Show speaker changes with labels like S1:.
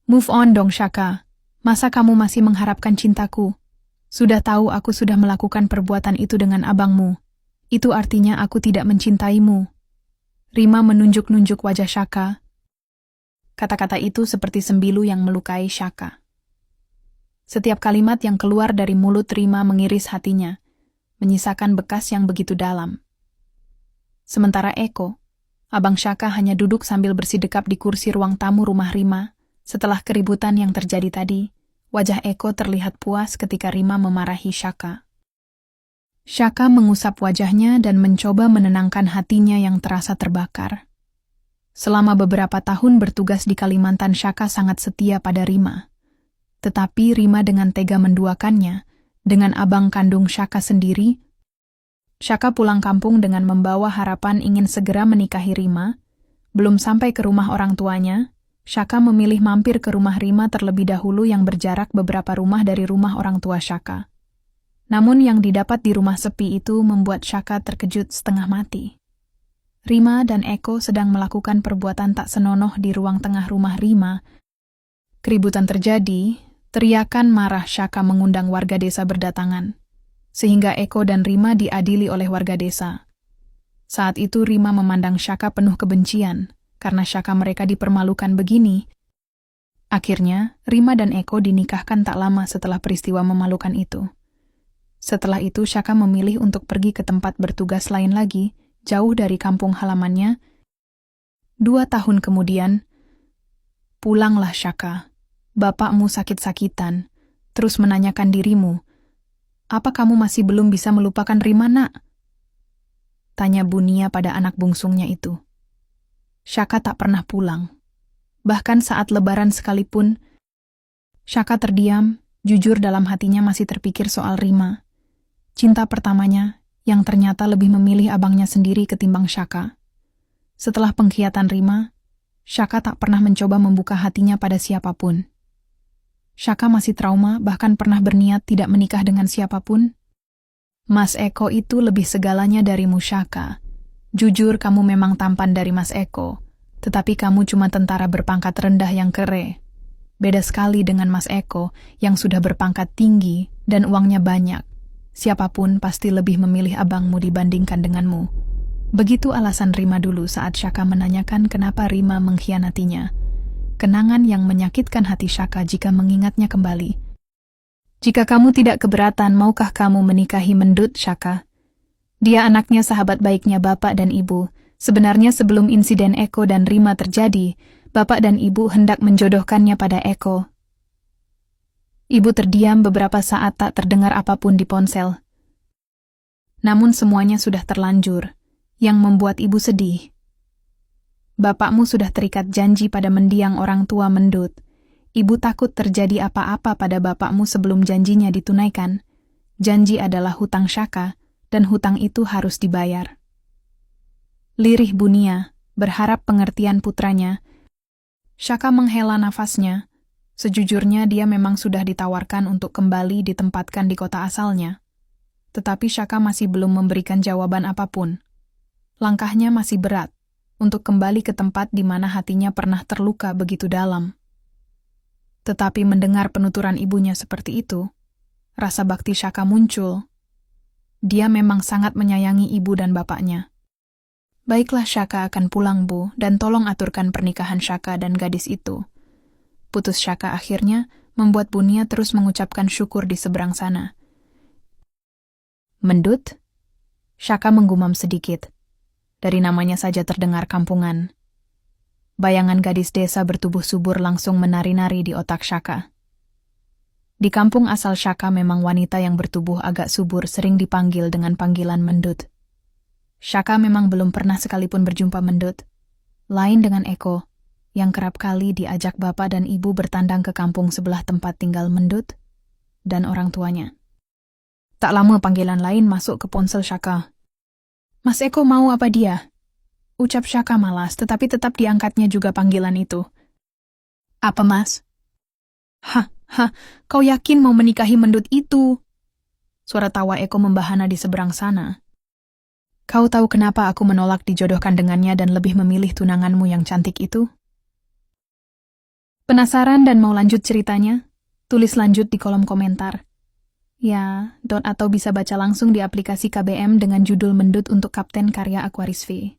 S1: Move on dong, Shaka. Masa kamu masih mengharapkan cintaku? Sudah tahu aku sudah melakukan perbuatan itu dengan abangmu. Itu artinya aku tidak mencintaimu. Rima menunjuk-nunjuk wajah Shaka. Kata-kata itu seperti sembilu yang melukai Shaka. Setiap kalimat yang keluar dari mulut Rima mengiris hatinya, menyisakan bekas yang begitu dalam. Sementara Eko, abang Shaka hanya duduk sambil bersidekap di kursi ruang tamu rumah Rima. Setelah keributan yang terjadi tadi, wajah Eko terlihat puas ketika Rima memarahi Shaka. Shaka mengusap wajahnya dan mencoba menenangkan hatinya yang terasa terbakar. Selama beberapa tahun bertugas di Kalimantan, Shaka sangat setia pada Rima. Tetapi Rima dengan tega menduakannya, dengan abang kandung Shaka sendiri. Shaka pulang kampung dengan membawa harapan ingin segera menikahi Rima. Belum sampai ke rumah orang tuanya, Shaka memilih mampir ke rumah Rima terlebih dahulu yang berjarak beberapa rumah dari rumah orang tua Shaka. Namun yang didapat di rumah sepi itu membuat Shaka terkejut setengah mati. Rima dan Eko sedang melakukan perbuatan tak senonoh di ruang tengah rumah Rima. Keributan terjadi, teriakan marah Shaka mengundang warga desa berdatangan, sehingga Eko dan Rima diadili oleh warga desa. Saat itu Rima memandang Shaka penuh kebencian, karena Shaka mereka dipermalukan begini. Akhirnya, Rima dan Eko dinikahkan tak lama setelah peristiwa memalukan itu. Setelah itu, Shaka memilih untuk pergi ke tempat bertugas lain lagi, jauh dari kampung halamannya. 2 tahun kemudian, pulanglah Shaka. Bapakmu sakit-sakitan, terus menanyakan dirimu, "Apa kamu masih belum bisa melupakan Rima, nak?" Tanya Bunia pada anak bungsungnya itu. Shaka tak pernah pulang. Bahkan saat lebaran sekalipun, Shaka terdiam, jujur dalam hatinya masih terpikir soal Rima. Cinta pertamanya, yang ternyata lebih memilih abangnya sendiri ketimbang Shaka. Setelah pengkhianatan Rima, Shaka tak pernah mencoba membuka hatinya pada siapapun. Shaka masih trauma, bahkan pernah berniat tidak menikah dengan siapapun. Mas Eko itu lebih segalanya darimu, Shaka. Jujur kamu memang tampan dari Mas Eko, tetapi kamu cuma tentara berpangkat rendah yang kere. Beda sekali dengan Mas Eko yang sudah berpangkat tinggi dan uangnya banyak. Siapapun pasti lebih memilih abangmu dibandingkan denganmu. Begitu alasan Rima dulu saat Shaka menanyakan kenapa Rima mengkhianatinya. Kenangan yang menyakitkan hati Shaka jika mengingatnya kembali. Jika kamu tidak keberatan, maukah kamu menikahi Mendut, Shaka? Dia anaknya sahabat baiknya bapak dan ibu. Sebenarnya sebelum insiden Eko dan Rima terjadi, bapak dan ibu hendak menjodohkannya pada Eko. Ibu terdiam beberapa saat tak terdengar apapun di ponsel. Namun semuanya sudah terlanjur, yang membuat ibu sedih. Bapakmu sudah terikat janji pada mendiang orang tua Mendut. Ibu takut terjadi apa-apa pada bapakmu sebelum janjinya ditunaikan. Janji adalah hutang Shaka, dan hutang itu harus dibayar. Lirih Bunia, berharap pengertian putranya. Shaka menghela nafasnya. Sejujurnya dia memang sudah ditawarkan untuk kembali ditempatkan di kota asalnya. Tetapi Shaka masih belum memberikan jawaban apapun. Langkahnya masih berat, untuk kembali ke tempat di mana hatinya pernah terluka begitu dalam. Tetapi mendengar penuturan ibunya seperti itu, rasa bakti Shaka muncul. Dia memang sangat menyayangi ibu dan bapaknya. Baiklah, Shaka akan pulang, Bu, dan tolong aturkan pernikahan Shaka dan gadis itu. Putus Shaka akhirnya membuat Bunia terus mengucapkan syukur di seberang sana. Mendut? Shaka menggumam sedikit. Dari namanya saja terdengar kampungan. Bayangan gadis desa bertubuh subur langsung menari-nari di otak Shaka. Di kampung asal Shaka memang wanita yang bertubuh agak subur sering dipanggil dengan panggilan Mendut. Shaka memang belum pernah sekalipun berjumpa Mendut. Lain dengan Eko, yang kerap kali diajak bapak dan ibu bertandang ke kampung sebelah tempat tinggal Mendut dan orang tuanya. Tak lama panggilan lain masuk ke ponsel Shaka. "Mas Eko mau apa dia?" Ucap Shaka malas, tetapi tetap diangkatnya juga panggilan itu. "Apa, Mas?" Hah, kau yakin mau menikahi Mendut itu?" Suara tawa Eko membahana di seberang sana. "Kau tahu kenapa aku menolak dijodohkan dengannya dan lebih memilih tunanganmu yang cantik itu?" Penasaran dan mau lanjut ceritanya? Tulis lanjut di kolom komentar. Ya, atau bisa baca langsung di aplikasi KBM dengan judul Mendut untuk Kapten karya Aquaris V.